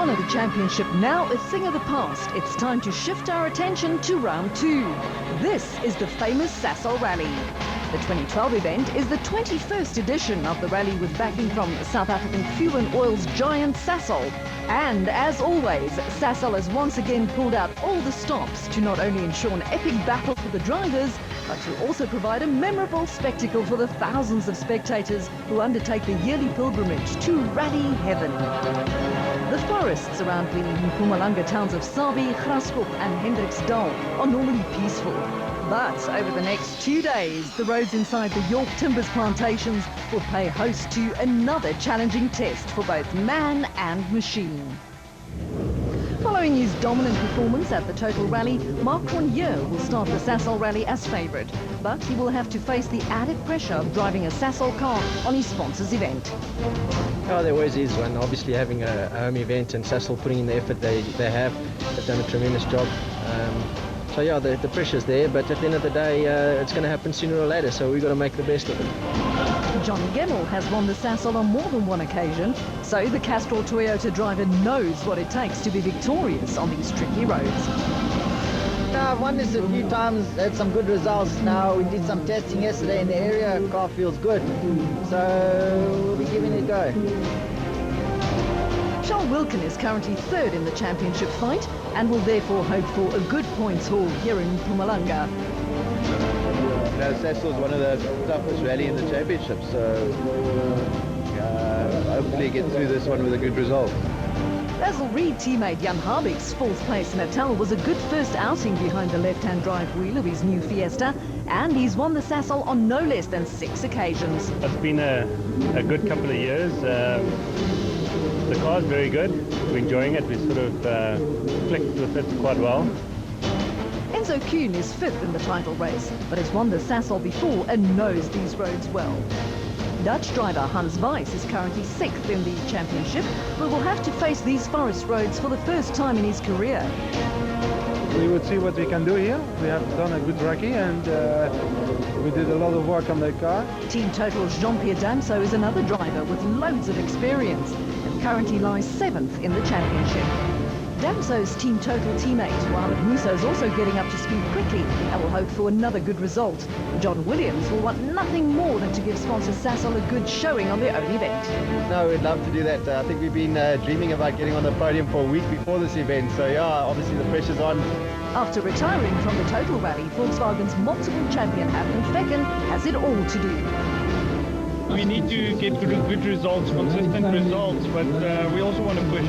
1 of the championship now a thing of the past, it's time to shift our attention to round 2. This is the famous Sasol Rally. The 2012 event is the 21st edition of the rally with backing from South African fuel and oils giant Sasol. And as always, Sasol has once again pulled out all the stops to not only ensure an epic battle for the drivers, but to also provide a memorable spectacle for the thousands of spectators who undertake the yearly pilgrimage to rally heaven. The forests around the Mpumalanga towns of Sabi, Graskop and Hendriksdal are normally peaceful. But over the next 2 days, the roads inside the York Timbers plantations will pay host to another challenging test for both man and machine. Following his dominant performance at the Total Rally, Marc Cronje will start the Sasol Rally as favourite, but he will have to face the added pressure of driving a Sasol car on his sponsor's event. Oh, there always is one. Obviously having a home event and Sasol putting in the effort they have, they've done a tremendous job. So yeah, the pressure's there, but at the end of the day, it's going to happen sooner or later, so we've got to make the best of it. Johnny Gemmell has won the Sasol on more than one occasion, so the Castrol Toyota driver knows what it takes to be victorious on these tricky roads. Now, I've won this a few times, had some good results. Now, we did some testing yesterday in the area, car feels good, so we'll be giving it a go. Charles Wilkin is currently third in the championship fight and will therefore hope for a good points haul here in Mpumalanga. Sasol is one of the toughest rally in the championship, so hopefully get through this one with a good result. Basil Reed teammate Jan Habig's fourth place Natal was a good first outing behind the left-hand drive wheel of his new Fiesta, and he's won the Sasol on no less than 6 occasions. It's been a good couple of years. The car's very good. We're enjoying it. We sort of clicked with it quite well. Enzo Kuhn is 5th in the title race, but has won the Sasol before and knows these roads well. Dutch driver Hans Weiss is currently 6th in the championship, but will have to face these forest roads for the first time in his career. We would see what we can do here. We have done a good recce and we did a lot of work on the car. Team Total's Jean-Pierre Damso is another driver with loads of experience and currently lies 7th in the championship. Damso's Team Total teammate Mohamed Musa is also getting up to speed quickly and will hope for another good result. John Williams will want nothing more than to give sponsor Sasol a good showing on their own event. No, we'd love to do that. I think we've been dreaming about getting on the podium for a week before this event, so yeah, obviously the pressure's on. After retiring from the Total Rally, Volkswagen's multiple champion Adnan Fecken has it all to do. We need to get good results, consistent results, but we also want to push.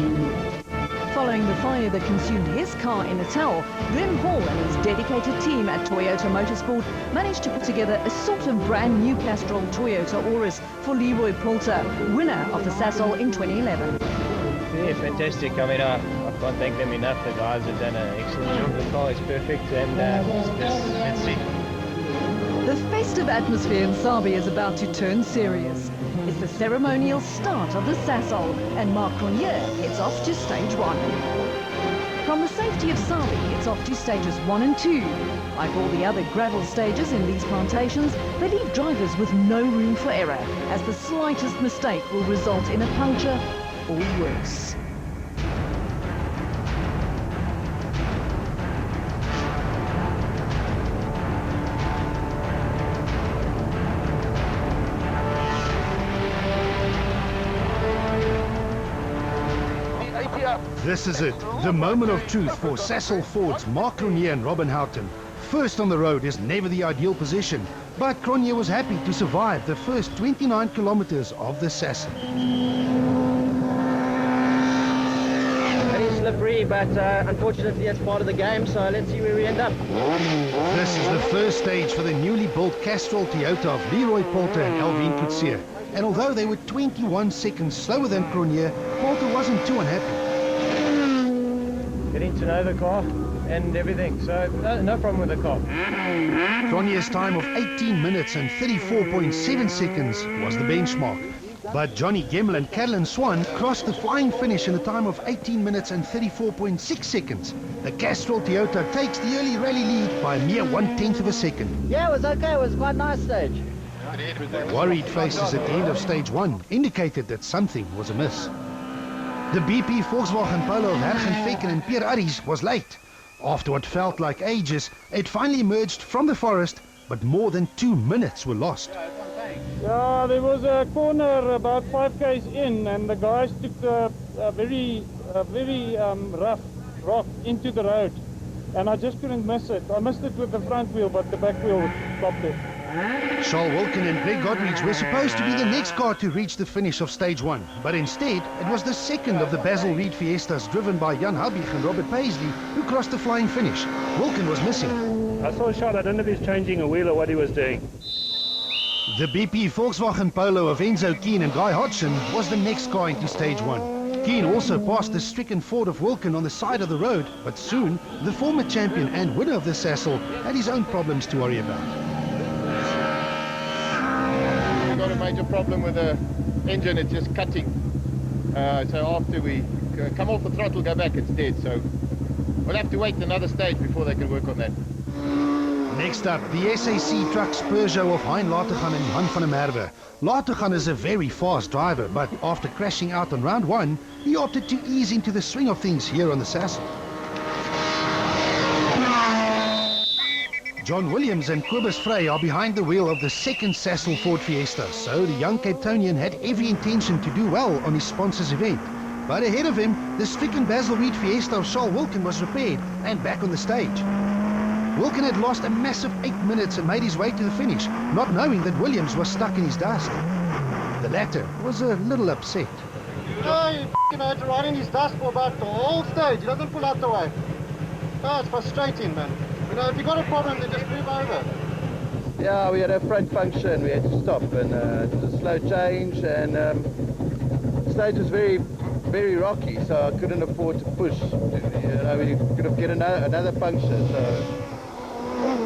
Following the fire that consumed his car in Natal, Glenn Hall and his dedicated team at Toyota Motorsport managed to put together a sort of brand new Castrol Toyota Auris for Leroy Poulter, winner of the Sasol in 2011. Yeah, fantastic. I mean, I can't thank them enough. The guys have done an excellent job. The car is perfect, and let's see. The festive atmosphere in Sabi is about to turn serious. It's the ceremonial start of the Sasol, and Marc Cronje heads off to stage 1. From the safety of Sabi, it's off to stages 1 and 2. Like all the other gravel stages in these plantations, they leave drivers with no room for error, as the slightest mistake will result in a puncture or worse. This is it, the moment of truth for Sasol Ford's Marc Cronje and Robin Houghton. First on the road is never the ideal position, but Cronje was happy to survive the first 29 kilometers of the Sasol. Very slippery, but unfortunately that's part of the game, so let's see where we end up. This is the first stage for the newly built Castrol Toyota of Leroy Poulter and Alvin Coetzee. And although they were 21 seconds slower than Cronje, Poulter wasn't too unhappy. Getting to know the car and everything, so no problem with the car. Cronje's time of 18 minutes and 34.7 seconds was the benchmark. But Johnny Gemmell and Caroline Swan crossed the flying finish in a time of 18 minutes and 34.6 seconds. The Castrol Toyota takes the early rally lead by a mere 1/10 of a second. Yeah, it was okay. It was quite a nice stage. Worried faces at the end of stage 1 indicated that something was amiss. The BP Volkswagen Polo of Hergen Fekken and Pierre Arries was late. After what felt like ages, it finally emerged from the forest, but more than 2 minutes were lost. Yeah, there was a corner about 5 k's in, and the guys took a very rough rock into the road, and I just couldn't miss it. I missed it with the front wheel, but the back wheel stopped it. Charles Wilken and Greg Godrich were supposed to be the next car to reach the finish of stage 1, but instead it was the second of the Basil Reed Fiestas driven by Jan Habig and Robert Paisley who crossed the flying finish. Wilken was missing. I saw a shot. I don't know if he's changing a wheel or what he was doing. The BP Volkswagen Polo of Enzo Keen and Guy Hodgson was the next car into stage 1. Keen also passed the stricken Ford of Wilken on the side of the road, but soon the former champion and winner of the Sasol had his own problems to worry about. We've got a major problem with the engine, it's just cutting. So after we come off the throttle, go back, it's dead. So we'll have to wait another stage before they can work on that. Next up, the SAC trucks Peugeot of Hein Lategan and Johan van der Merwe. Lategan is a very fast driver, but after crashing out on round 1, he opted to ease into the swing of things here on the Sasol. John Williams and Kobus Frey are behind the wheel of the second Sasol Ford Fiesta, so the young Cape Townian had every intention to do well on his sponsor's event. But ahead of him, the stricken Basil Reed Fiesta of Charles Wilken was repaired and back on the stage. Wilken had lost a massive 8 minutes and made his way to the finish, not knowing that Williams was stuck in his dust. The latter was a little upset. No, he had to ride in his dust for about the whole stage. He doesn't pull out the way. Oh, it's frustrating, man. You know, if you got a problem, then just move over. Yeah, we had a front function. We had to stop, and it was a slow change, and the stage was very rocky, so I couldn't afford to push. You know, we could have get another puncture. So.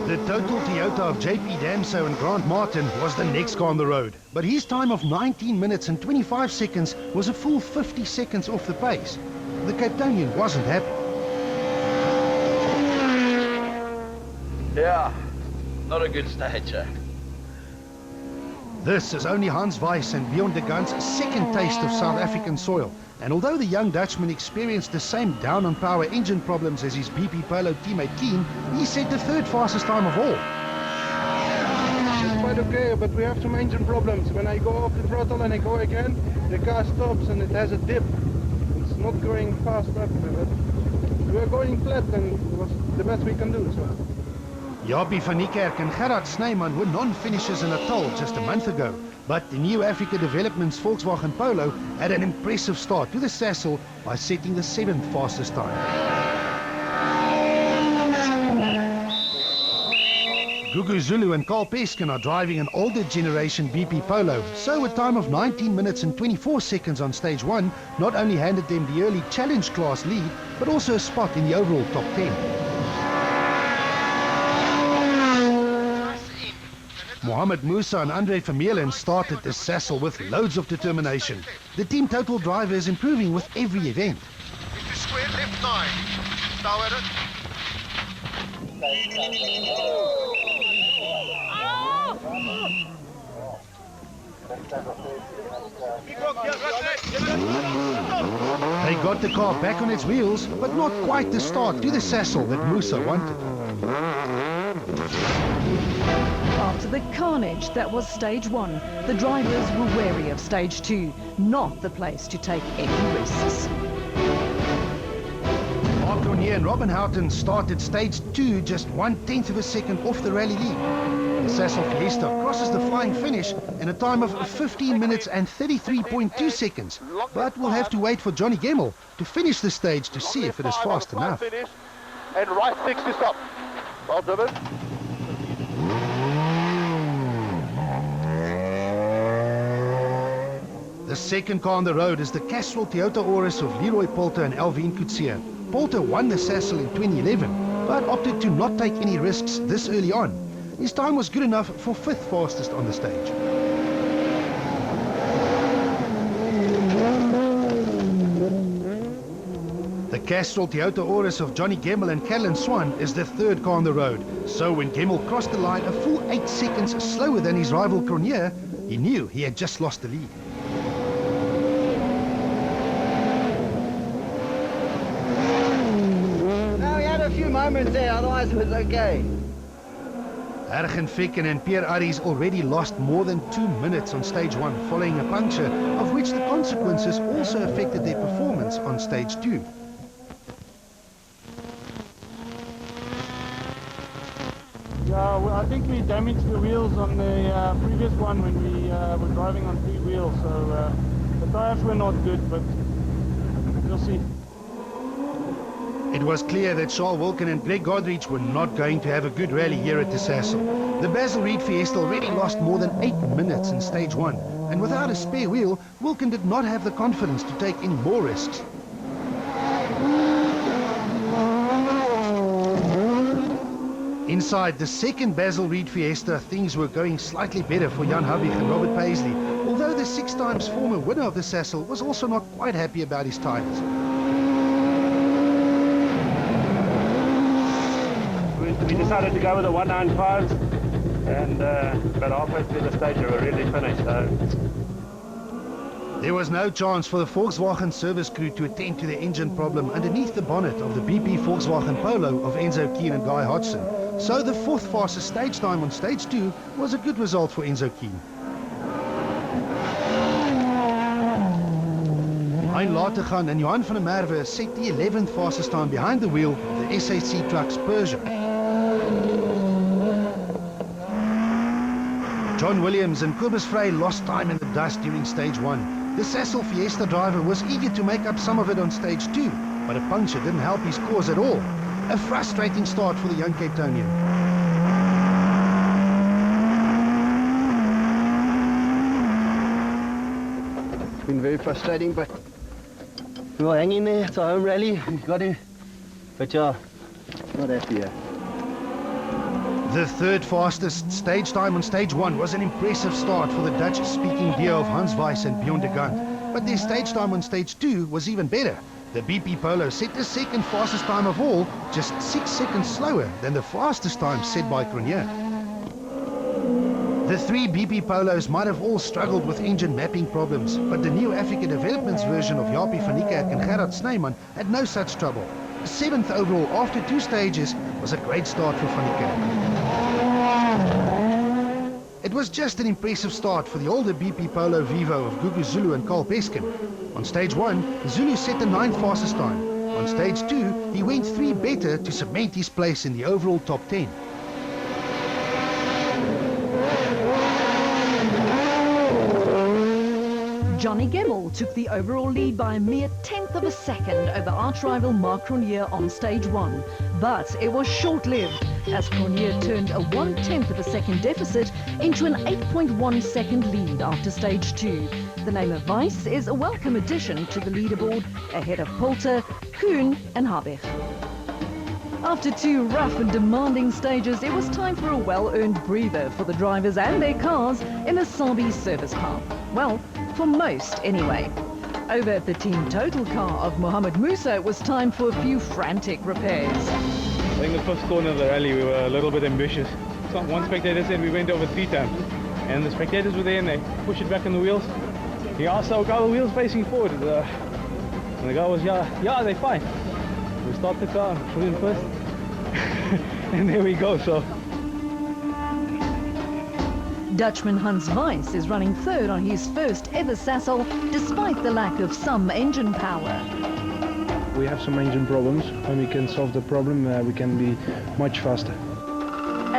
The total Toyota of JP Damso and Grant Martin was the next car on the road, but his time of 19 minutes and 25 seconds was a full 50 seconds off the pace. The Cape Townian wasn't happy. Yeah, not a good stage, eh? This is only Hans Weiss and Bjorn de Gant's second taste of South African soil, and although the young Dutchman experienced the same down-on-power engine problems as his BP Polo teammate Keen, he set the third fastest time of all. It's quite okay, but we have some engine problems. When I go off the throttle and I go again, the car stops and it has a dip. It's not going fast up, but we're going flat and it was the best we can do. So. Jaapie van Niekerk and Gerard Snyman were non-finishers in Natal just a month ago, but the new Africa Development's Volkswagen Polo had an impressive start to the Sasol by setting the 7th fastest time. Gugu Zulu and Carl Peskin are driving an older generation BP Polo, so a time of 19 minutes and 24 seconds on stage 1 not only handed them the early challenge class lead, but also a spot in the overall top 10. Mohamed Musa and Andre Vermeulen started the Sasol with loads of determination. The team total driver is improving with every event. Into square left 9. Stay with it. They got the car back on its wheels, but not quite the start to the Sasol that Musa wanted. After the carnage that was stage 1, the drivers were wary of stage 2, not the place to take any risks. Mark Cornier and Robin Houghton started stage 2 just 1/10 of a second off the rally lead. The Sasol Fiesta crosses the flying finish in a time of 15 minutes and 33.2 seconds, but we'll have to wait for Johnny Gemmell to finish the stage to see if it is fast enough. And right 6 to stop. Well driven. The second car on the road is the Castrol Toyota Auris of Leroy Polter and Alvin Coetzee. Polter won the Sasol in 2011, but opted to not take any risks this early on. His time was good enough for 5th fastest on the stage. The Castrol Toyota Auris of Johnny Gemmell and Caroline Swan is the 3rd car on the road, so when Gemmell crossed the line a full 8 seconds slower than his rival Cornier, he knew he had just lost the lead. moments there, otherwise it was okay. Ergen Ficken and Pierre Arries already lost more than 2 minutes on stage 1 following a puncture, of which the consequences also affected their performance on stage 2. Yeah, well, I think we damaged the wheels on the previous one when we were driving on 3 wheels, so the tires were not good, but we'll see. It was clear that Charles Wilken and Greg Godrich were not going to have a good rally here at the Sasol. The Basil Reed Fiesta already lost more than 8 minutes in stage 1, and without a spare wheel, Wilken did not have the confidence to take any more risks. Inside the second Basil Reed Fiesta, things were going slightly better for Jan Habig and Robert Paisley, although the 6 times former winner of the Sasol was also not quite happy about his tires. We decided to go with the 195s, and but halfway through the stage we were really finished. So. There was no chance for the Volkswagen service crew to attend to the engine problem underneath the bonnet of the BP Volkswagen Polo of Enzo Keen and Guy Hodgson. So the 4th fastest stage time on stage 2 was a good result for Enzo Keen. Hein Lategan and Johan van der Merwe set the 11th fastest time behind the wheel of the SAC Trucks Persia. John Williams and Kobus Frey lost time in the dust during stage 1. The Sasol Fiesta driver was eager to make up some of it on stage 2, but a puncture didn't help his cause at all. A frustrating start for the young Cape Townian. It's been very frustrating, but we'll hang in there. It's a home rally. We've got to. But yeah, not happy here. The 3rd fastest stage time on stage 1 was an impressive start for the Dutch-speaking duo of Hans Weiss and Bjorn de Gant. But their stage time on stage 2 was even better. The BP Polo set the 2nd fastest time of all, just 6 seconds slower than the fastest time set by Cronje. The 3 BP Polos might have all struggled with engine mapping problems, but the new Africa Developments version of Japie van Niekerk and Gerard Snyman had no such trouble. 7th overall after 2 stages was a great start for van Niekerk. It was just an impressive start for the older BP Polo Vivo of Gugu Zulu and Carl Peskin. On stage 1, Zulu set the 9th fastest time. On stage 2, he went 3 better to cement his place in the overall top 10. Johnny Gemmell took the overall lead by a mere 1/10 of a second over arch-rival Marc Cronje on stage 1. But it was short-lived, as Cronje turned a 1/10 of a second deficit into an 8.1 second lead after stage 2. The name of Weiss is a welcome addition to the leaderboard, ahead of Poulter, Kuhn and Habig. After 2 rough and demanding stages, it was time for a well-earned breather for the drivers and their cars in the Sabi service path. Well, for most anyway. Over at the Team Total car of Mohamed Musa, it was time for a few frantic repairs. I think the first corner of the rally we were a little bit ambitious. One spectator said we went over 3 times, and the spectators were there and they pushed it back on the wheels. He asked our guy, the wheels facing forward, and the guy was, yeah, they're fine. We stopped the car, put it in first, and there we go. So Dutchman Hans Weiss is running 3rd on his first ever Sasol, despite the lack of some engine power. We have some engine problems. When we can solve the problem, we can be much faster.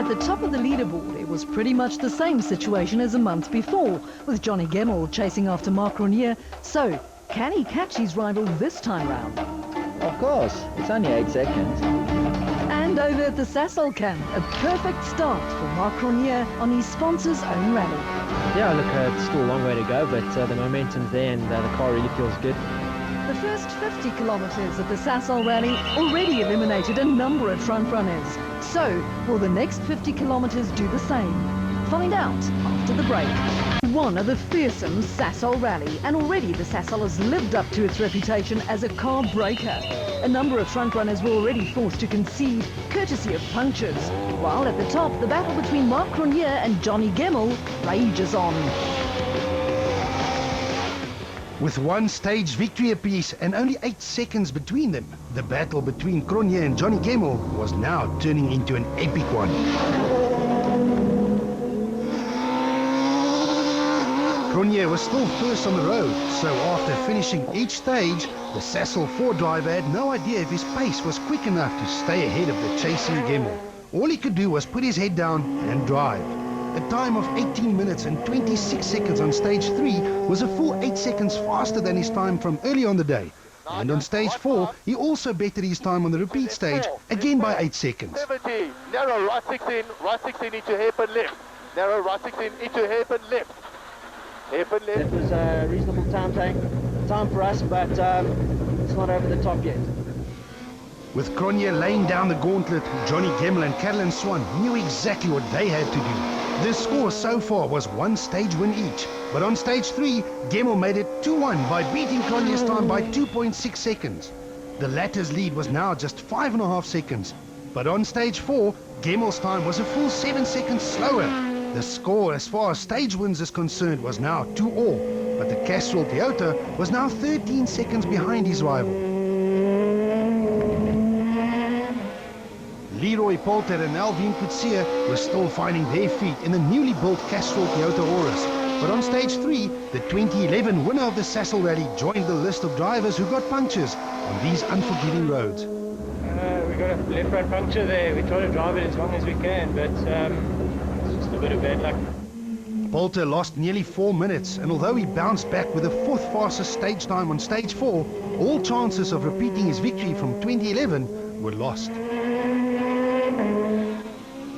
At the top of the leaderboard, it was pretty much the same situation as a month before, with Johnny Gemmell chasing after Marc Cronje. So, can he catch his rival this time round? Of course, it's only 8 seconds. And over at the Sasol camp, a perfect start for Marc Cronje on his sponsor's own rally. Yeah, look, it's still a long way to go, but the momentum's there and the car really feels good. The first 50 kilometers of the Sasol Rally already eliminated a number of front runners. So, will the next 50 kilometers do the same? Find out after the break. One of the fearsome Sasol Rally, and already the Sasol has lived up to its reputation as a car breaker. A number of front runners were already forced to concede, courtesy of punctures, while at the top, the battle between Marc Cronje and Johnny Gemmell rages on. With one stage victory apiece and only 8 seconds between them, the battle between Cronje and Johnny Gemmell was now turning into an epic one. Cronje was still first on the road, so after finishing each stage, the Sasol 4 driver had no idea if his pace was quick enough to stay ahead of the chasing Gemmell. All he could do was put his head down and drive. A time of 18 minutes and 26 seconds on stage 3 was a full 8 seconds faster than his time from earlier on the day. And on stage 4, he also bettered his time on the repeat stage, again by 8 seconds. 70, narrow right 16 into hairpin left. Narrow right 16 into hairpin left. Hairpin left. It was a reasonable time for us, but it's not over the top yet. With Cronje laying down the gauntlet, Johnny Gemmell and Caroline Swan knew exactly what they had to do. The score so far was 1 stage win each, but on stage 3, Gemmell made it 2-1 by beating Cronje's time by 2.6 seconds. The latter's lead was now just 5.5 seconds, but on stage 4, Gemmell's time was a full 7 seconds slower. The score as far as stage wins is concerned was now 2-all, but the Castrol Toyota was now 13 seconds behind his rival. Leroy Poulter and Alvin Coetzee were still finding their feet in the newly built Castrol Toyota Auris. But on stage 3, the 2011 winner of the Sasol Rally joined the list of drivers who got punctures on these unforgiving roads. We got a left right puncture there. We try to drive it as long as we can, but it's just a bit of bad luck. Poulter lost nearly 4 minutes, and although he bounced back with the 4th fastest stage time on stage 4, all chances of repeating his victory from 2011 were lost.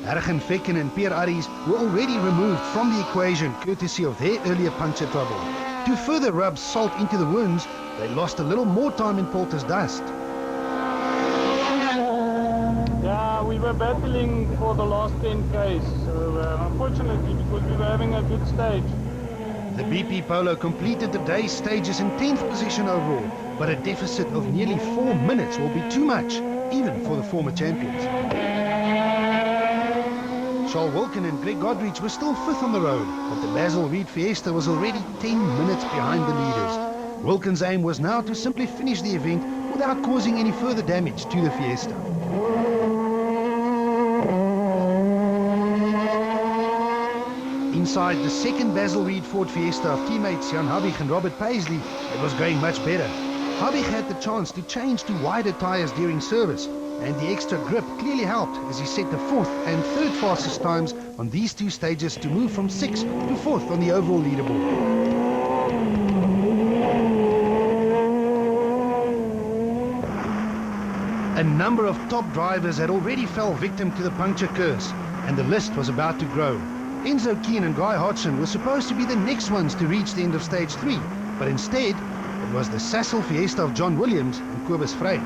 Ergen Vekken and Pierre Arries were already removed from the equation courtesy of their earlier puncture trouble. To further rub salt into the wounds, they lost a little more time in Poulter's dust. Yeah, we were battling for the last 10Ks, so unfortunately, because we were having a good stage. The BP Polo completed the day's stages in 10th position overall, but a deficit of nearly 4 minutes will be too much, even for the former champions. Charles Wilkin and Greg Godrich were still 5th on the road, but the Basil Reed Fiesta was already 10 minutes behind the leaders. Wilkin's aim was now to simply finish the event without causing any further damage to the Fiesta. Inside the second Basil Reed Ford Fiesta of teammates Jan Habig and Robert Paisley, it was going much better. Habig had the chance to change to wider tyres during service, and the extra grip clearly helped as he set the 4th and 3rd fastest times on these 2 stages to move from 6th to 4th on the overall leaderboard. A number of top drivers had already fell victim to the puncture curse, and the list was about to grow. Enzo Keen and Guy Hodgson were supposed to be the next ones to reach the end of stage 3, but instead it was the Sasol Fiesta of John Williams and Kobus Frey.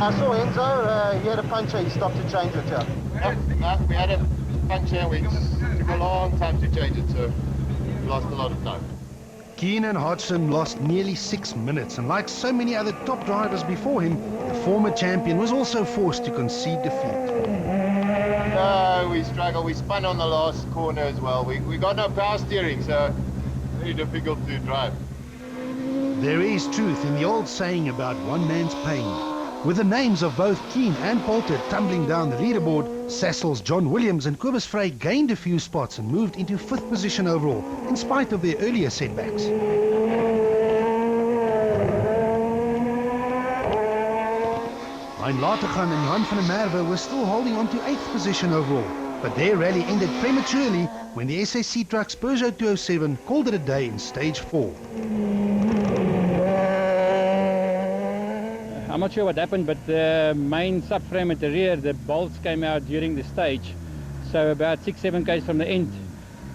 I saw Enzo, he had a puncture, he stopped to change it, yeah. No, we had a puncture, it took a long time to change it, so we lost a lot of time. Keen and Hodgson lost nearly 6 minutes, and like so many other top drivers before him, the former champion was also forced to concede defeat. No, we struggled. We spun on the last corner as well. We got no power steering, so very difficult to drive. There is truth in the old saying about one man's pain. With the names of both Keen and Poulter tumbling down the leaderboard, Sasol's John Williams and Kobus Frey gained a few spots and moved into 5th position overall, in spite of their earlier setbacks. Hein Latergan and Johan van der Merwe were still holding on to 8th position overall, but their rally ended prematurely when the SAC truck's Peugeot 207 called it a day in stage 4. I'm not sure what happened, but the main subframe at the rear, the bolts came out during the stage. So about 6-7 k's from the end,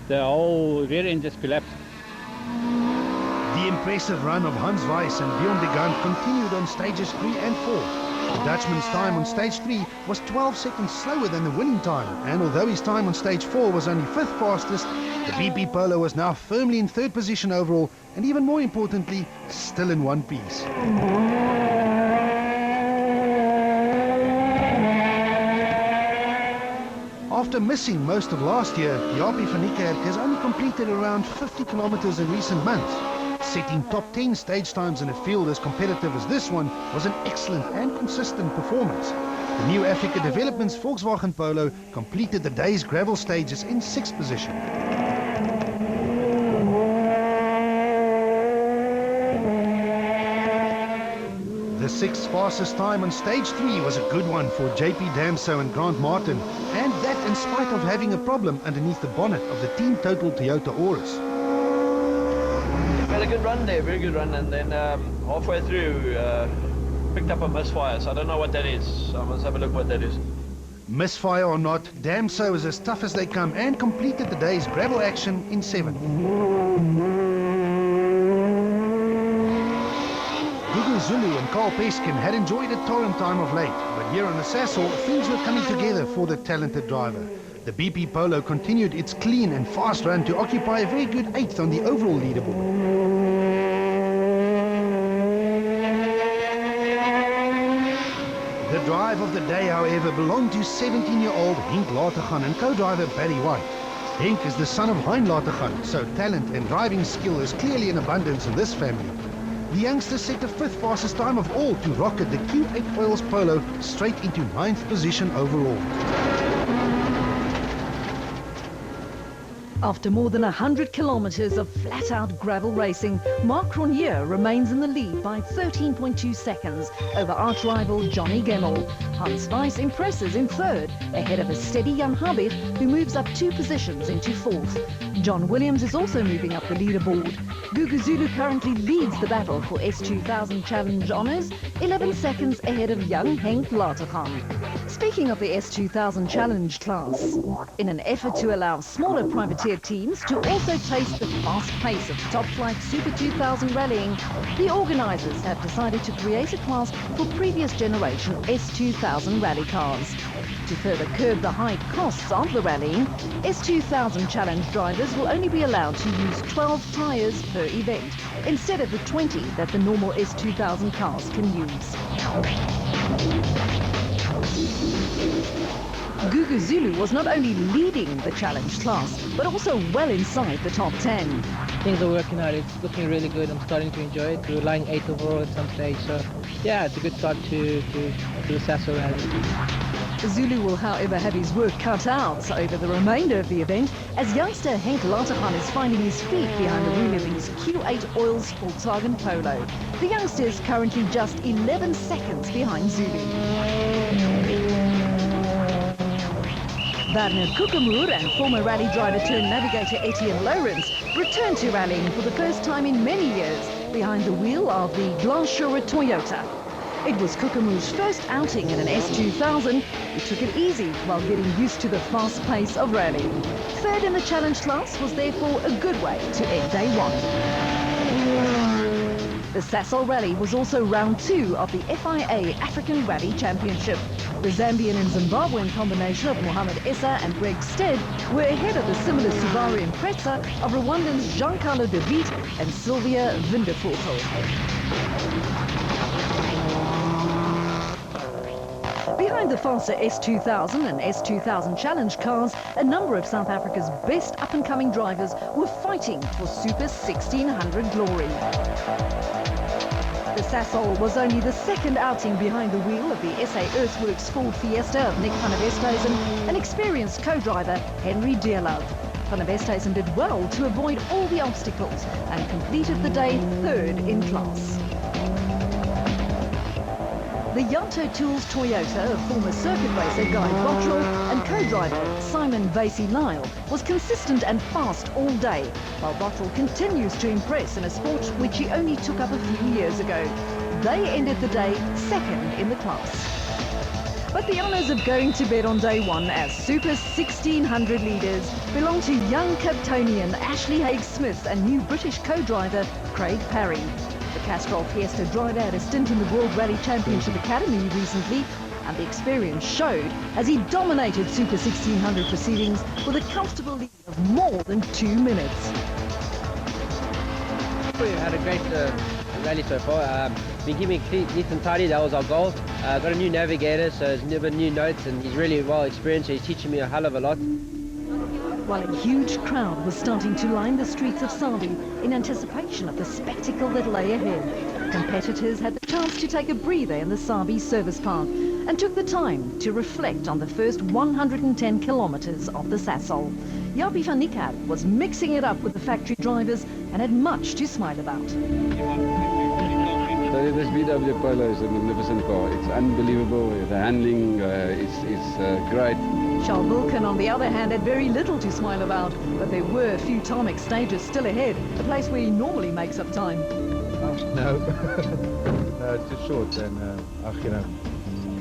the whole rear end just collapsed. The impressive run of Hans Weiss and Bjorn de Gant continued on stages 3 and 4. The Dutchman's time on stage 3 was 12 seconds slower than the winning time, and although his time on stage 4 was only 5th fastest, the BP Polo was now firmly in 3rd position overall, and even more importantly, still in one piece. After After missing most of last year, Jaapie van Niekerk has only completed around 50 kilometers in recent months. Setting top 10 stage times in a field as competitive as this one was an excellent and consistent performance. The new Africa Developments Volkswagen Polo completed the day's gravel stages in 6th position. The 6th fastest time on stage 3 was a good one for JP Damso and Grant Martin, and that in spite of having a problem underneath the bonnet of the Team Total Toyota Auris. Had a good run there, very good run, and then halfway through picked up a misfire, so I don't know what that is. So I must have a look what that is. Misfire or not, Damso is as tough as they come and completed the day's gravel action in 7th. Gugu Zulu and Carl Peskin had enjoyed a torrent time of late, but here on the Sasol, things were coming together for the talented driver. The BP Polo continued its clean and fast run to occupy a very good 8th on the overall leaderboard. The drive of the day, however, belonged to 17-year-old Henk Latergan and co-driver Barry White. Henk is the son of Hein Latergan, so talent and driving skill is clearly in abundance in this family. The youngster set the 5th fastest time of all to rocket the Q8 Oils Polo straight into 9th position overall. After more than 100 kilometers of flat-out gravel racing, Marc Cronje remains in the lead by 13.2 seconds over arch-rival Johnny Gemmell. Hans Weiss impresses in 3rd, ahead of a steady Jan Habit, who moves up 2 positions into 4th. John Williams is also moving up the leaderboard. Gugu Zulu currently leads the battle for S2000 Challenge honours, 11 seconds ahead of young Henk Latergan. Speaking of the S2000 Challenge class, in an effort to allow smaller privateer teams to also taste the fast pace of top-flight Super 2000 rallying, the organisers have decided to create a class for previous generation S2000 rally cars. To further curb the high costs of the rallying, S2000 Challenge drivers will only be allowed to use 12 tyres per event, instead of the 20 that the normal S2000 cars can use. Gugu Zulu was not only leading the challenge class, but also well inside the top 10. Things are working out, it's looking really good, I'm starting to enjoy it. We're lying 8th overall at some stage, so yeah, it's a good start to the Sasol Rally. Zulu will however have his work cut out over the remainder of the event, as youngster Henk Latergan is finding his feet behind the wheel of his Q8 Oils Volkswagen Polo. The youngster is currently just 11 seconds behind Zulu. Werner Kukemoer and former rally driver turned navigator Etienne Lawrence returned to rallying for the first time in many years behind the wheel of the Blanchura Toyota. It was Kukemoer's first outing in an S2000. He took it easy while getting used to the fast pace of rallying. 3rd in the challenge class was therefore a good way to end day 1. The Sasol Rally was also round 2 of the FIA African Rally Championship. The Zambian and Zimbabwean combination of Mohamed Issa and Greg Stead were ahead of the similar Subaru Impreza of Rwandan's Giancarlo De Witt and Sylvia Windevogel. Behind the faster S2000 and S2000 Challenge cars, a number of South Africa's best up-and-coming drivers were fighting for Super 1600 glory. The Sasol was only the 2nd outing behind the wheel of the SA Earthworks Ford Fiesta of Nick van der Westhuizen and experienced co-driver Henry Deerlove. Van der Westhuizen did well to avoid all the obstacles and completed the day 3rd in class. The Yanto Tools Toyota of former circuit racer Guy Bottrell and co-driver Simon Vasey-Lyle was consistent and fast all day, while Bottrell continues to impress in a sport which he only took up a few years ago. They ended the day 2nd in the class. But the honours of going to bed on day 1 as Super 1600 leaders belong to young Capetonian Ashley Haig-Smith and new British co-driver Craig Parry. The Castrol Fiesta driver had a stint in the World Rally Championship Academy recently, and the experience showed as he dominated Super 1600 proceedings with a comfortable lead of more than 2 minutes. We had a great rally so far. Been keeping neat and tidy, that was our goal. Got a new navigator, so there's never new notes, and he's really well experienced, so he's teaching me a hell of a lot. While a huge crowd was starting to line the streets of Sabi in anticipation of the spectacle that lay ahead, competitors had the chance to take a breather in the Sabi service park and took the time to reflect on the first 110 kilometers of the Sasol. Jaapie van Niekerk was mixing it up with the factory drivers and had much to smile about. So this VW Polo is a magnificent car. It's unbelievable. The handling is great. Charles Wilken, on the other hand, had very little to smile about, but there were a few tarmac stages still ahead, a place where he normally makes up time. No, no, it's too short, and you know,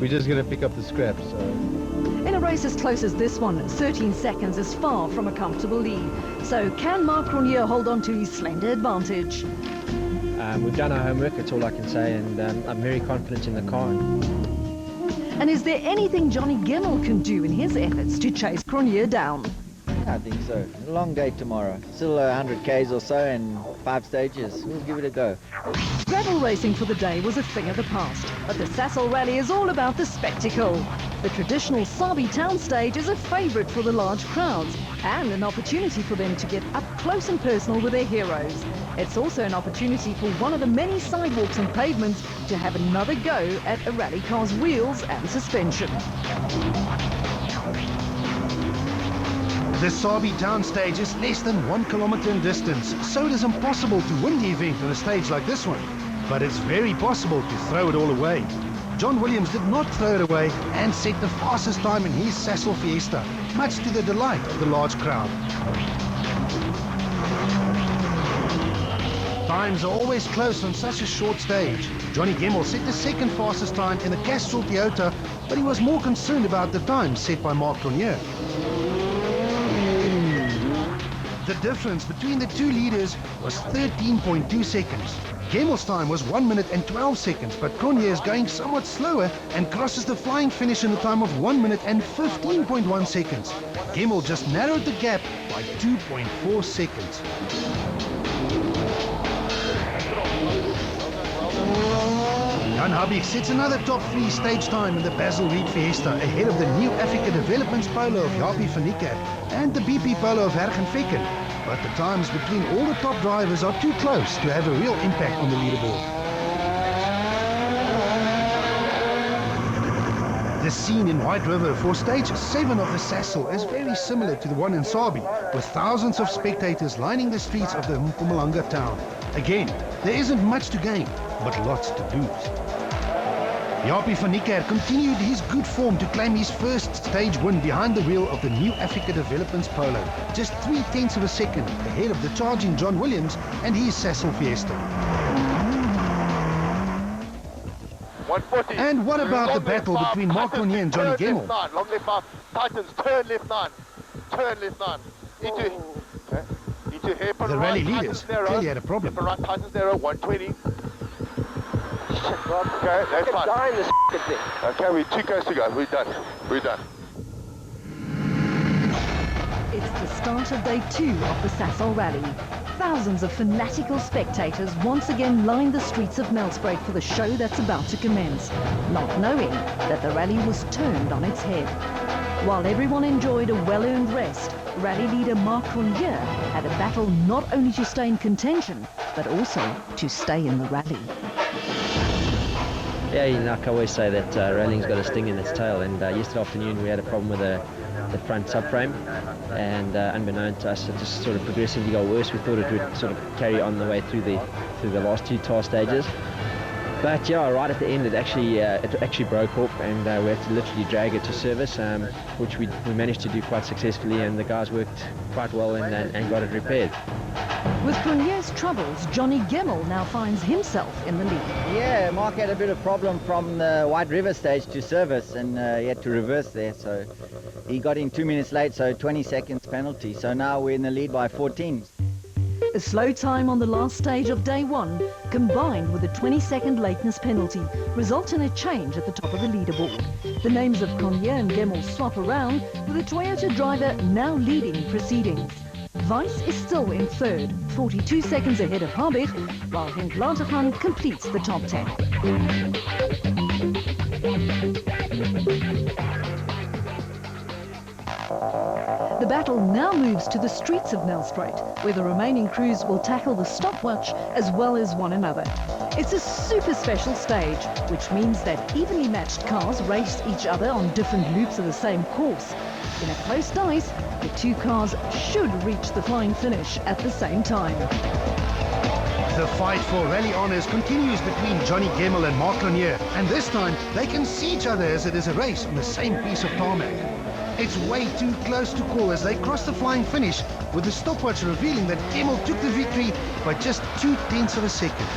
we're just going to pick up the scraps. So. In a race as close as this one, 13 seconds is far from a comfortable lead. So can Marc Cronje hold on to his slender advantage? We've done our homework, that's all I can say, and I'm very confident in the car. And is there anything Johnny Gemmell can do in his efforts to chase Cronje down? I think so. A long day tomorrow. Still 100 Ks or so and 5 stages. We'll give it a go. Gravel racing for the day was a thing of the past, but the Sasol Rally is all about the spectacle. The traditional Sabi town stage is a favourite for the large crowds and an opportunity for them to get up close and personal with their heroes. It's also an opportunity for one of the many sidewalks and pavements to have another go at a rally car's wheels and suspension. The Sabi town stage is less than 1 kilometer in distance, so it is impossible to win the event on a stage like this one. But it's very possible to throw it all away. John Williams did not throw it away and set the fastest time in his Sasol Fiesta, much to the delight of the large crowd. Times are always close on such a short stage. Johnny Gemmell set the second fastest time in the Castrol Toyota, but he was more concerned about the time set by Marc Cronje. The difference between the two leaders was 13.2 seconds. Gemmell's time was 1 minute and 12 seconds, but Cronje is going somewhat slower and crosses the flying finish in a time of 1 minute and 15.1 seconds. Gemmell just narrowed the gap by 2.4 seconds. Jan Habig sets another top 3 stage time in the Basil Reed Fiesta ahead of the new Africa Developments Polo of Jaapie van Niekerk and the BP Polo of Hergen Fekken. But the times between all the top drivers are too close to have a real impact on the leaderboard. The scene in White River for stage 7 of the Sasol is very similar to the one in Sabi, with thousands of spectators lining the streets of the Mpumalanga town. Again, there isn't much to gain, but lots to lose. Jaapie van Niekerk continued his good form to claim his first stage win behind the wheel of the new Africa Developments Polo, just 0.3 of a second ahead of the charging John Williams and his Sasol Fiesta. 140. And what about the battle between Marc Cronje and Johnny Gemmell? Long left 5, tightens, turn left 9, turn left 9, into hairpin The rally right, leaders clearly had a problem. hairpin right, tightens narrow, 120. Okay, that's fine. Okay, we're 2 Ks to go, we're done, we're done. It's the start of day 2 of the Sasol Rally. Thousands of fanatical spectators once again lined the streets of Melspruit for the show that's about to commence, not knowing that the rally was turned on its head. While everyone enjoyed a well-earned rest, rally leader Marc Cronje had a battle not only to stay in contention, but also to stay in the rally. Yeah, like I always say that rallying's got a sting in its tail, and yesterday afternoon we had a problem with the front subframe, and unbeknown to us it just sort of progressively got worse. We thought it would sort of carry on the way through the last 2 task stages, but yeah, right at the end it actually broke off, and we had to literally drag it to service, which we managed to do quite successfully, and the guys worked quite well and got it repaired. With Cronje's troubles, Johnny Gemmell now finds himself in the lead. Yeah, Mark had a bit of problem from the White River stage to service, and he had to reverse there, so he got in 2 minutes late, so 20 seconds penalty. So now we're in the lead by 14. A slow time on the last stage of day 1, combined with a 20-second lateness penalty, result in a change at the top of the leaderboard. The names of Cronje and Gemmell swap around, with the Toyota driver now leading proceedings. Weiss is still in third, 42 seconds ahead of Habig, while Henk Latergan completes the top 10. The battle now moves to the streets of Nelspruit, where the remaining crews will tackle the stopwatch as well as one another. It's a super special stage, which means that evenly matched cars race each other on different loops of the same course. In a close dice, the two cars should reach the flying finish at the same time. The fight for rally honours continues between Johnny Gemmell and Mark Lanier, and this time they can see each other as it is a race on the same piece of tarmac. It's way too close to call as they cross the flying finish, with the stopwatch revealing that Gemmell took the victory by just 0.2 of a second.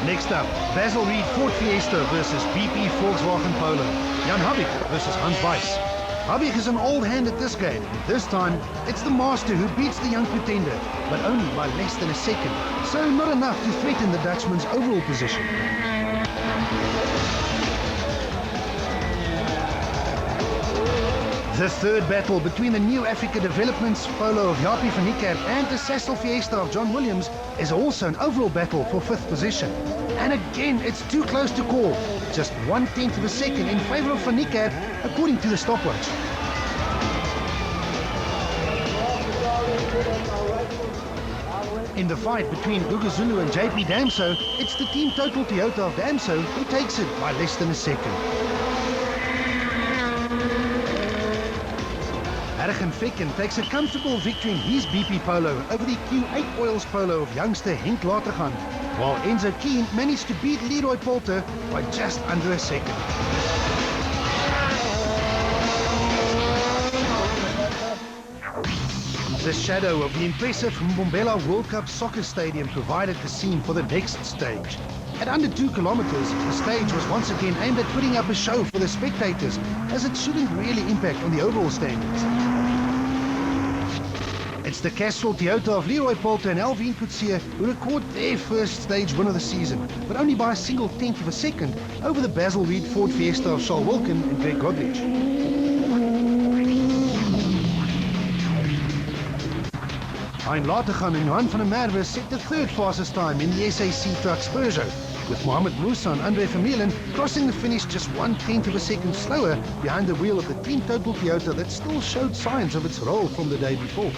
Next up, Basil Reed Ford Fiesta versus BP Volkswagen Polo. Jan Habig versus Hans Weiss. Habig is an old hand at this game. This time, it's the master who beats the young pretender, but only by less than a second, so not enough to threaten the Dutchman's overall position. The third battle between the New Africa Developments Polo of Japie van Niekerk and the Sasol Fiesta of John Williams is also an overall battle for 5th position. And again, it's too close to call. Just 1/10 of a second in favour of van Niekerk, according to the stopwatch. In the fight between Guga Zulu and JP Damso, it's the Team Total Toyota of Damso who takes it by less than a second. Harrigan Fecken takes a comfortable victory in his BP Polo over the Q8 Oils Polo of youngster Henk Latergan, while Enzo Keen managed to beat Leroy Polter by just under a second. The shadow of the impressive Mbombela World Cup soccer stadium provided the scene for the next stage. At under 2 kilometers, the stage was once again aimed at putting up a show for the spectators, as it shouldn't really impact on the overall standings. It's the Castrol Toyota of Leroy Polter and Alvin Coetzee who record their first stage win of the season, but only by a single 10th of a second over the Basil Reed Ford Fiesta of Charles Wilkin and Greg Godrich. Hein Latergan and Johan van der Merwe set the third fastest time in the SAC Trucks Peugeot, with Mohamed Moussa and Andre Vermeulen crossing the finish just 1/10 of a second slower behind the wheel of the Team Total Toyota that still showed signs of its roll from the day before.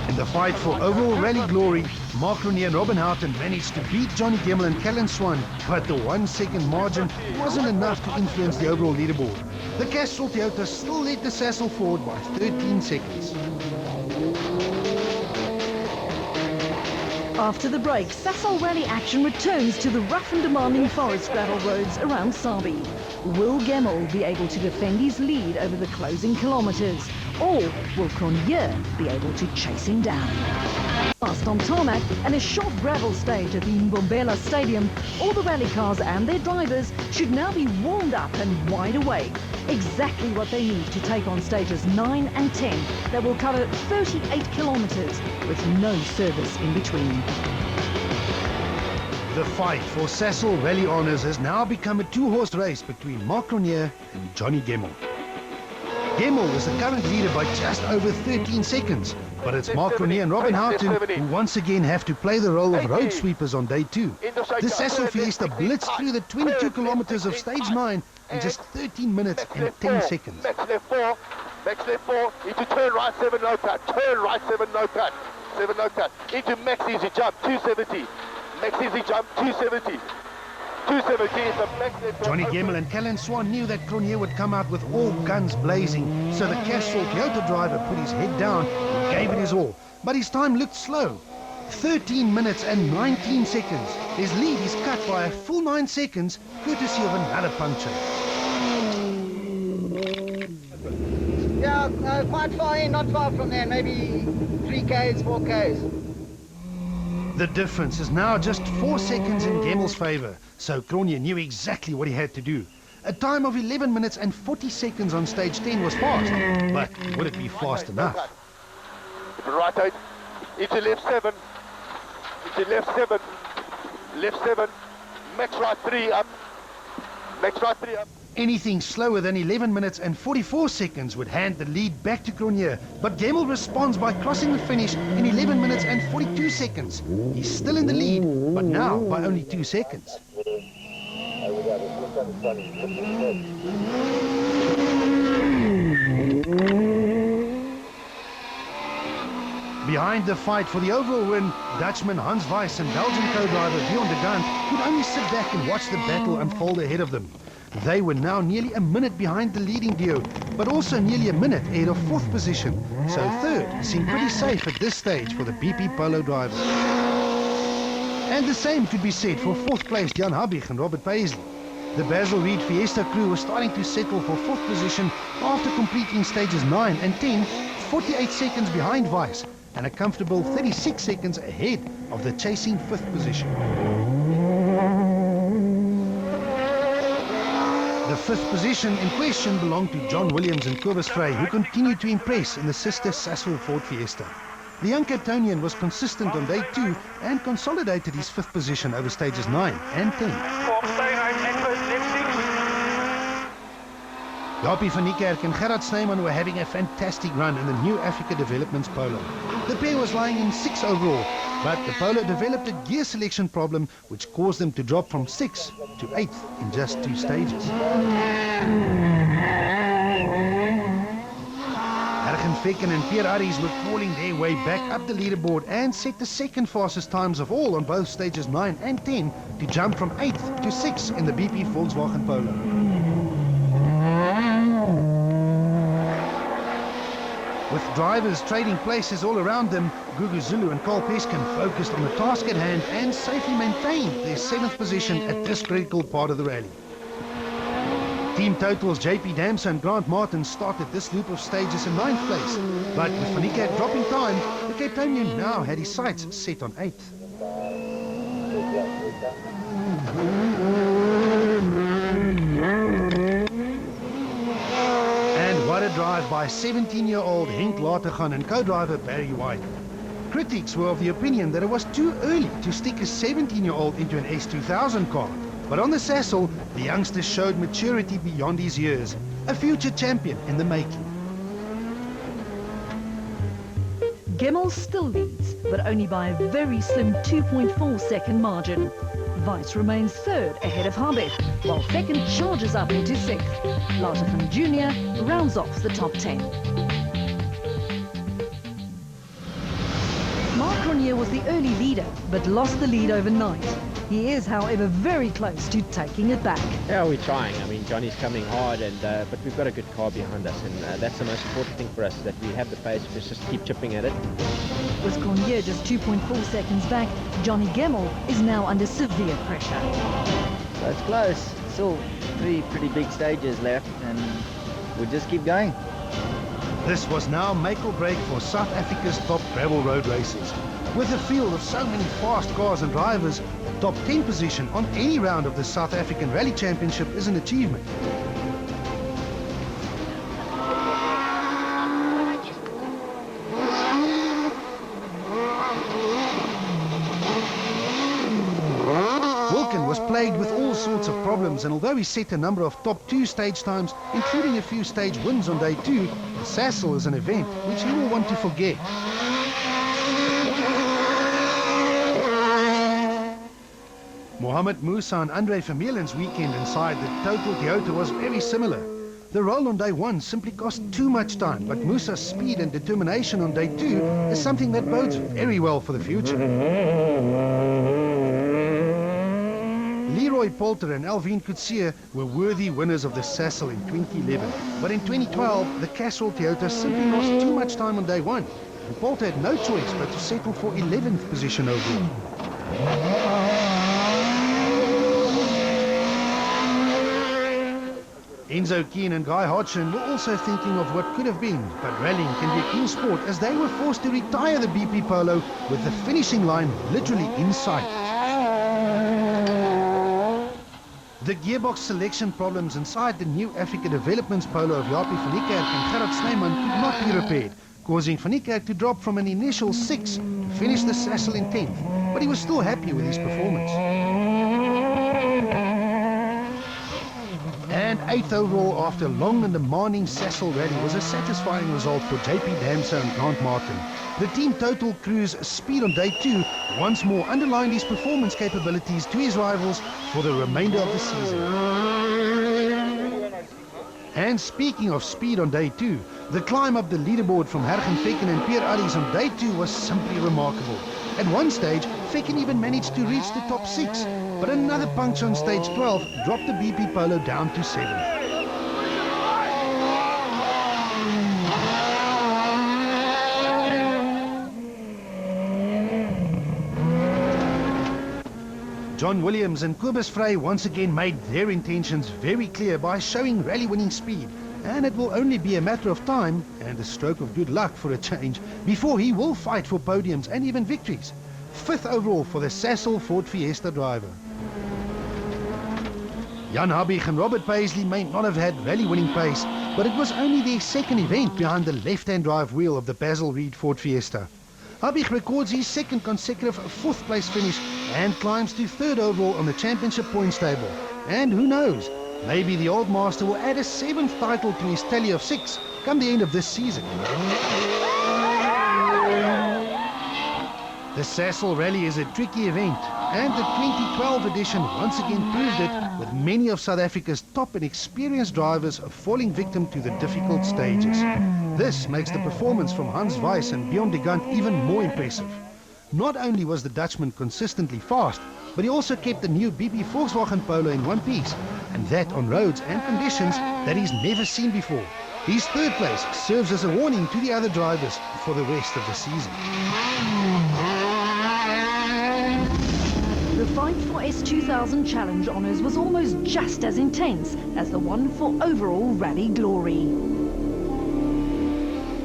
In the fight for overall rally glory, Mark Rooney and Robin Houghton managed to beat Johnny Gemmell and Callan Swan, but the 1 second margin wasn't enough to influence the overall leaderboard. The Castrol Toyota still led the Sasol Ford by 13 seconds. After the break, Sasol Rally action returns to the rough and demanding forest gravel roads around Sabi. Will Gemmell be able to defend his lead over the closing kilometres? Or will Cronje be able to chase him down? Fast on tarmac and a short gravel stage at the Mbombela Stadium, all the rally cars and their drivers should now be warmed up and wide awake. Exactly what they need to take on stages 9 and 10 that will cover 38 kilometres with no service in between. The fight for Sasol Rally honours has now become a 2-horse race between Mark Cronje and Johnny Gemmell. Gemmell is the current leader by just over 13 seconds, but it's Mark Cronje and Robin Houghton who once again have to play the role of road sweepers on day 2. The Sasol Fiesta blitzed through the 22 kilometers of stage 9 in just 13 minutes and 10 seconds. Max left 4, into turn right 7 no cut, turn right 7 no cut, into max easy jump 270, max easy jump 270. 270 is the max left. Johnny Gemmell and Callan Swan knew that Cronje would come out with all guns blazing, so the Castrol Toyota driver put his head down and gave it his all. But his time looked slow. 13 minutes and 19 seconds. His lead is cut by a full 9 seconds, courtesy of another puncture. Yeah, quite far in, not far from there, maybe 3 Ks, 4 Ks. The difference is now just 4 seconds in Gemmell's favour, so Cronje knew exactly what he had to do. A time of 11 minutes and 40 seconds on stage 10 was fast, but would it be fast enough? Right out, into left 7, left 7, max right 3 up, max right 3 up. Anything slower than 11 minutes and 44 seconds would hand the lead back to Cronje, but Gemmel responds by crossing the finish in 11 minutes and 42 seconds. He's still in the lead, but now by only 2 seconds. Behind the fight for the overall win, Dutchman Hans Weiss and Belgian co-driver Bjorn de Gant could only sit back and watch the battle unfold ahead of them. They were now nearly a minute behind the leading duo, but also nearly a minute ahead of 4th position. So 3rd seemed pretty safe at this stage for the BP Polo drivers. And the same could be said for 4th place Jan Habig and Robert Paisley. The Basil Reed Fiesta crew was starting to settle for 4th position after completing stages 9 and 10, 48 seconds behind Weiss, and a comfortable 36 seconds ahead of the chasing 5th position. The 5th position in question belonged to John Williams and Cobus Frey, who continued to impress in the sister Sasol Ford Fiesta. The young Capetonian was consistent on day 2 and consolidated his 5th position over stages 9 and 10. Jaapie van Niekerk and Gerard Snyman were having a fantastic run in the New Africa Developments Polo. The pair was lying in 6 overall, but the Polo developed a gear selection problem which caused them to drop from 6th to 8th in just 2 stages. Ergen Fekken and Pierre Arries were crawling their way back up the leaderboard and set the 2nd fastest times of all on both stages 9 and 10 to jump from 8th to 6th in the BP Volkswagen Polo. With drivers trading places all around them, Gugu Zulu and Carl Peskin focused on the task at hand and safely maintained their 7th position at this critical part of the rally. Team totals JP Damsa and Grant Martin started this loop of stages in 9th place, but with Van Niekerk dropping time, the Capetonian now had his sights set on 8th. What a drive by 17-year-old Henk Latergan and co-driver Barry White. Critics were of the opinion that it was too early to stick a 17-year-old into an S2000 car. But on the Sasol, the youngster showed maturity beyond his years. A future champion in the making. Gemmel still leads, but only by a very slim 2.4 second margin. Weiss remains 3rd ahead of Habig, while Fekken charges up into 6th. Latergan Jr. rounds off the top 10. Mark Cronje was the early leader, but lost the lead overnight. He is, however, very close to taking it back. Yeah, we're trying. I mean, Johnny's coming hard, but we've got a good car behind us, and that's the most important thing for us, that we have the pace. We just keep chipping at it. With Cronje just 2.4 seconds back, Johnny Gemmel is now under severe pressure. So it's close. Still 3 pretty big stages left, and we'll just keep going. This was now make or break for South Africa's top gravel road races. With a field of so many fast cars and drivers, a top 10 position on any round of the South African Rally Championship is an achievement. Wilken was plagued with all sorts of problems, and although he set a number of top 2 stage times, including a few stage wins on day 2, the Sasol is an event which he will want to forget. Mohamed Musa and Andre Vermeulen's weekend inside the total Toyota was very similar. The roll on day 1 simply cost too much time, but Musa's speed and determination on day 2 is something that bodes very well for the future. Leroy Poulter and Alvin Coetzee were worthy winners of the Sasol in 2011, but in 2012 the Castrol Toyota simply lost too much time on day 1, and Poulter had no choice but to settle for 11th position overall. Enzo Keane and Guy Hodgson were also thinking of what could have been, but rallying can be a cool sport as they were forced to retire the BP Polo with the finishing line literally in sight. The gearbox selection problems inside the New Africa Developments Polo of Jaapie van Niekerk and Gerard Snyman could not be repaired, causing van Niekerk to drop from an initial 6th to finish the Sasol in 10th, but he was still happy with his performance. 8th overall after a long and demanding Sasol Rally was a satisfying result for JP Damso and Grant Martin. The team total crew's speed on day 2 once more underlined his performance capabilities to his rivals for the remainder of the season. And speaking of speed on day 2, the climb up the leaderboard from Hergen Fekken and Pierre Addis on day 2 was simply remarkable. At one stage, Fekken even managed to reach the top 6, but another punch on stage 12 dropped the BP Polo down to 7th. John Williams and Kobus Frey once again made their intentions very clear by showing rally-winning speed, and it will only be a matter of time, and a stroke of good luck for a change, before he will fight for podiums and even victories. 5th overall for the Sasol Ford Fiesta driver. Jan Habig and Robert Paisley may not have had rally-winning pace, but it was only their second event behind the left-hand drive wheel of the Basil Reed Ford Fiesta. Habig records his second consecutive 4th place finish and climbs to 3rd overall on the championship points table. And who knows, maybe the old master will add a 7th title to his tally of 6 come the end of this season. The Sasol Rally is a tricky event, and the 2012 edition once again proved it, with many of South Africa's top and experienced drivers falling victim to the difficult stages. This makes the performance from Hans Weiss and Bjorn de Gant even more impressive. Not only was the Dutchman consistently fast, but he also kept the new BP Volkswagen Polo in one piece, and that on roads and conditions that he's never seen before. His 3rd place serves as a warning to the other drivers for the rest of the season. The fight for S2000 Challenge honours was almost just as intense as the one for overall rally glory.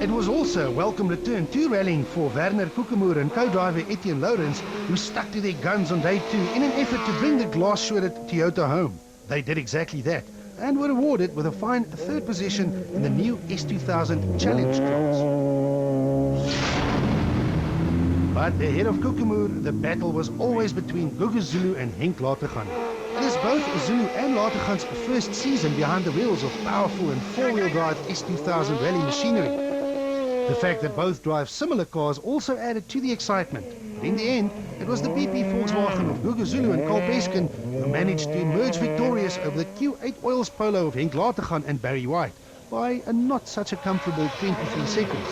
It was also a welcome return to rallying for Werner Koekemoer and co-driver Etienne Lourens, who stuck to their guns on day 2 in an effort to bring the glass-shredded Toyota home. They did exactly that, and were awarded with a fine 3rd position in the new S2000 Challenge class. But ahead of Koekemoer, the battle was always between Gugu Zulu and Henk Latergan. It is both Zulu and Latergan's first season behind the wheels of powerful and 4-wheel drive S2000 rally machinery. The fact that both drive similar cars also added to the excitement. But in the end, it was the BP Volkswagen of Gugu Zulu and Carl Beskin who managed to emerge victorious over the Q8 Oils Polo of Henk Latergan and Barry White by a not such a comfortable 23 seconds.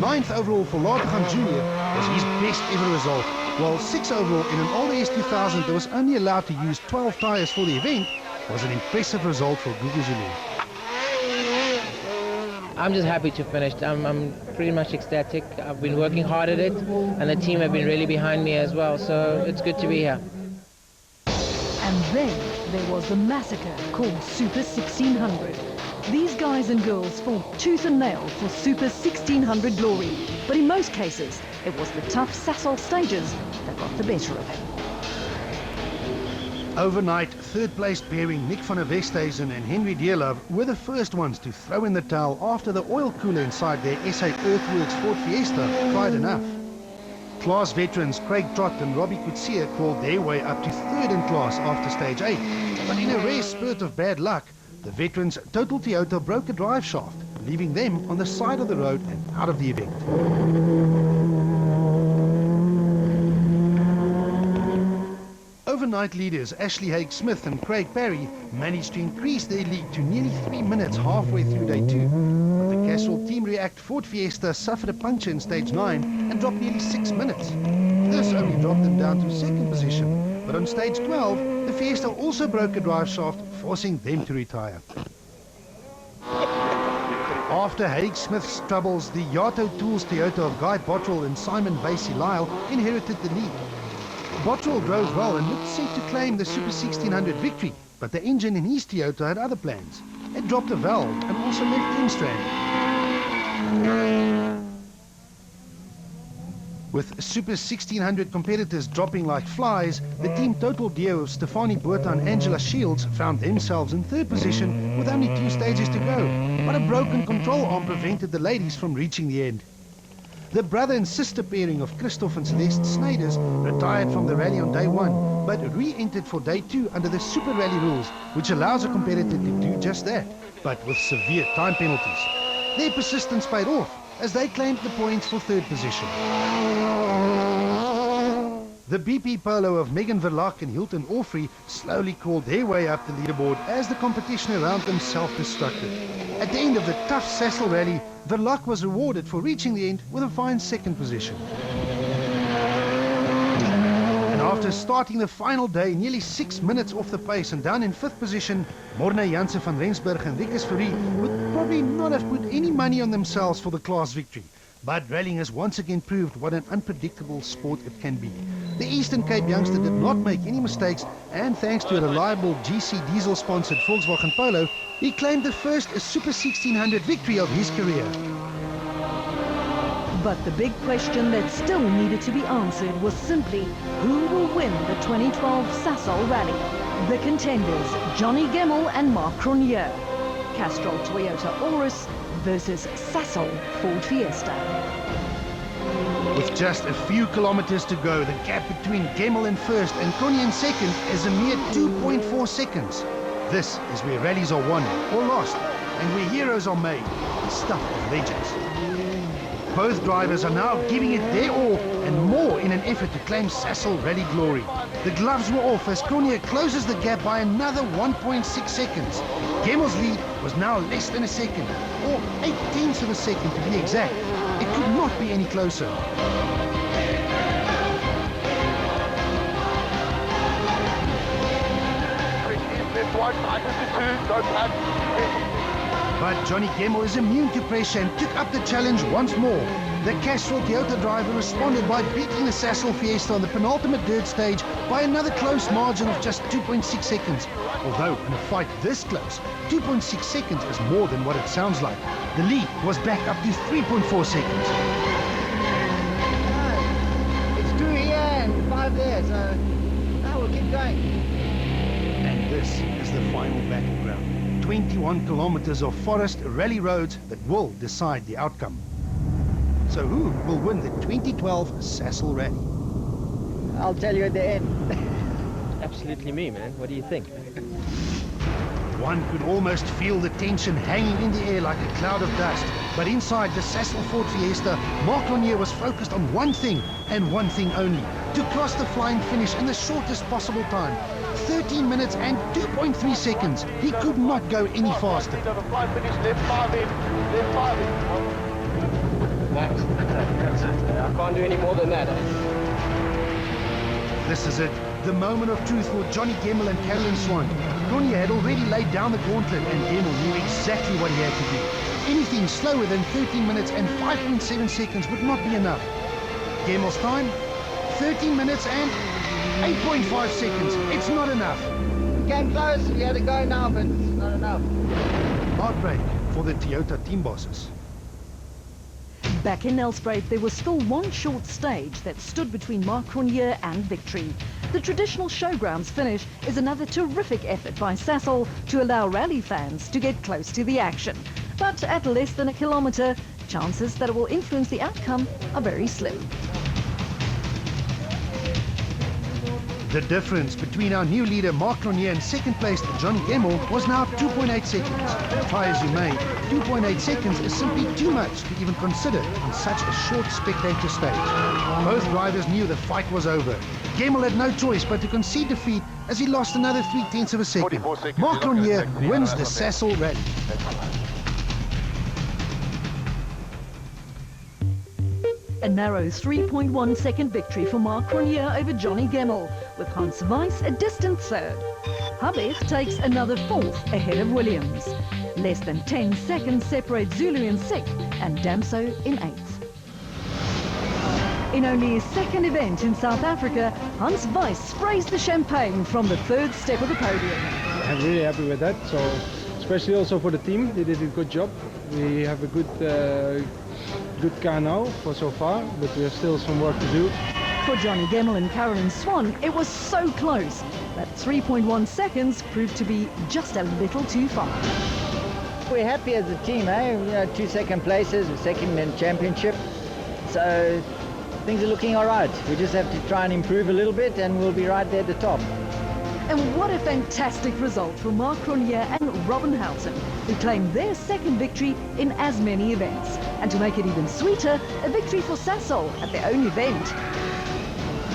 9th overall for Latergan Jr. was his best ever result, while 6th overall in an older S2000 that was only allowed to use 12 tyres for the event was an impressive result for Gugu Zulu. I'm just happy to finish. I'm pretty much ecstatic. I've been working hard at it, and the team have been really behind me as well, so it's good to be here. And then there was the massacre called Super 1600. These guys and girls fought tooth and nail for Super 1600 glory, but in most cases it was the tough Sasol stages that got the better of him. Overnight, 3rd place pairing Nick van der Westhuizen and Henry Deerlove were the first ones to throw in the towel after the oil cooler inside their SA Earthworks Ford Fiesta tried enough. Class veterans Craig Trott and Robbie Coetzee crawled their way up to 3rd in class after stage 8, but in a rare spurt of bad luck, the veterans' Total Toyota broke a drive shaft, leaving them on the side of the road and out of the event. Overnight leaders Ashley Haig-Smith and Craig Parry managed to increase their lead to nearly 3 minutes halfway through day 2. But the Castrol Team React Ford Fiesta suffered a puncture in stage 9 and dropped nearly 6 minutes. This only dropped them down to 2nd position, but on stage 12, the Fiesta also broke a drive shaft, forcing them to retire. After Haig-Smith's troubles, the Yato Tools Toyota of Guy Bottrell and Simon Basie-Lyle inherited the lead. Bottrell drove well and looked set to claim the Super 1600 victory, but the engine in his Toyota had other plans. It dropped a valve and also left him stranded. With Super 1600 competitors dropping like flies, the team total duo of Stefanie Botha and Angela Shields found themselves in 3rd position with only 2 stages to go, but a broken control arm prevented the ladies from reaching the end. The brother and sister pairing of Christoph and Celeste Snyders retired from the rally on day 1, but re-entered for day 2 under the Super Rally rules, which allows a competitor to do just that, but with severe time penalties. Their persistence paid off, as they claimed the points for 3rd position. The BP Polo of Megan Verlaque and Hilton Orfrey slowly crawled their way up the leaderboard as the competition around them self-destructed. At the end of the tough Sasol Rally, Verlaque was rewarded for reaching the end with a fine 2nd position. And after starting the final day nearly 6 minutes off the pace and down in 5th position, Morne Janse van Rensburg and Rikus Fourie would probably not have put any money on themselves for the class victory. But rallying has once again proved what an unpredictable sport it can be. The Eastern Cape youngster did not make any mistakes, and thanks to a reliable GC Diesel-sponsored Volkswagen Polo, he claimed the first Super 1600 victory of his career. But the big question that still needed to be answered was simply who will win the 2012 Sasol Rally? The contenders, Johnny Gemmell and Marc Cronje. Castrol Toyota Auris versus Sasol Ford Fiesta. With just a few kilometers to go, the gap between Gemmell in 1st and Cronje in 2nd is a mere 2.4 seconds. This is where rallies are won or lost, and where heroes are made, the stuff of legends. Both drivers are now giving it their all and more in an effort to claim Sasol Rally glory. The gloves were off as Cronje closes the gap by another 1.6 seconds. Gemmell's lead was now less than a second, or 0.8 of a second to be exact. It could not be any closer. But Johnny Gemmell is immune to pressure and took up the challenge once more. The Castrol Toyota driver responded by beating the Sasol Fiesta on the penultimate dirt stage by another close margin of just 2.6 seconds. Although in a fight this close, 2.6 seconds is more than what it sounds like. The lead was back up to 3.4 seconds. It's 2 here and 5 there, so now we'll keep going. And this is the final battleground. 21 kilometers of forest rally roads that will decide the outcome. So who will win the 2012 Sasol Rally? I'll tell you at the end. Absolutely me, man. What do you think? One could almost feel the tension hanging in the air like a cloud of dust. But inside the Sasol Ford Fiesta, Marc Cronje was focused on one thing and one thing only: to cross the flying finish in the shortest possible time. 13 minutes and 2.3 seconds. He could not go any faster. That's it. I can't do any more than that. This is it. The moment of truth for Johnny Gemmell and Caroline Swan. Cronje had already laid down the gauntlet and Gemmell knew exactly what he had to do. Anything slower than 13 minutes and 5.7 seconds would not be enough. Gemmell's time? 13 minutes and 8.5 seconds. It's not enough. We came close, we had to go now, but it's not enough. Heartbreak for the Toyota team bosses. Back in Nelspruit, there was still one short stage that stood between Marc Cronje and victory. The traditional showgrounds finish is another terrific effort by Sasol to allow rally fans to get close to the action. But at less than a kilometre, chances that it will influence the outcome are very slim. The difference between our new leader Marc Cronje and second placed Johnny Gemmell was now 2.8 seconds. Try as you may, 2.8 seconds is simply too much to even consider on such a short spectator stage. Both drivers knew the fight was over. Gemmell had no choice but to concede defeat as he lost another 0.3 of a second. Marc Cronje wins the Sasol Rally. A narrow 3.1 second victory for Marc Cronje over Johnny Gemmell, with Hans Weiss a distant third. Habeth takes another fourth ahead of Williams. Less than 10 seconds separate Zulu in sixth and Damso in eighth. In only his second event in South Africa, Hans Weiss sprays the champagne from the third step of the podium. I'm really happy with that, so especially also for the team. They did a good job. We have a good car now for so far, but we have still some work to do. For Johnny Gemmell and Caroline Swan, it was so close that 3.1 seconds proved to be just a little too far. We're happy as a team, eh? 2 second places, a second in championship. So things are looking all right. We just have to try and improve a little bit and we'll be right there at the top. And what a fantastic result for Mark Cronje and Robin Houghton, who claimed their second victory in as many events. And to make it even sweeter, a victory for Sasol at their own event.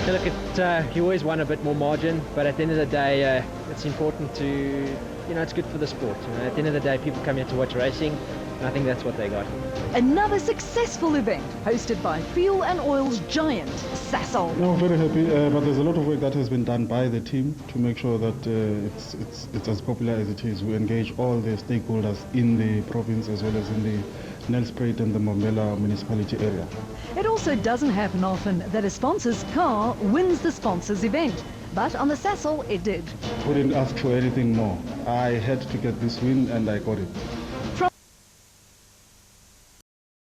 So look, he always won a bit more margin, but at the end of the day, it's important to, it's good for the sport. At the end of the day, people come here to watch racing, and I think that's what they got. Another successful event hosted by fuel and oil's giant Sasol. No, very happy, but there's a lot of work that has been done by the team to make sure that it's as popular as it is. We engage all the stakeholders in the province as well as in the Nelspruit and the Mbombela municipality area. It also doesn't happen often that a sponsor's car wins the sponsor's event, but on the Sasol it did. Couldn't ask for anything more. I had to get this win and I got it.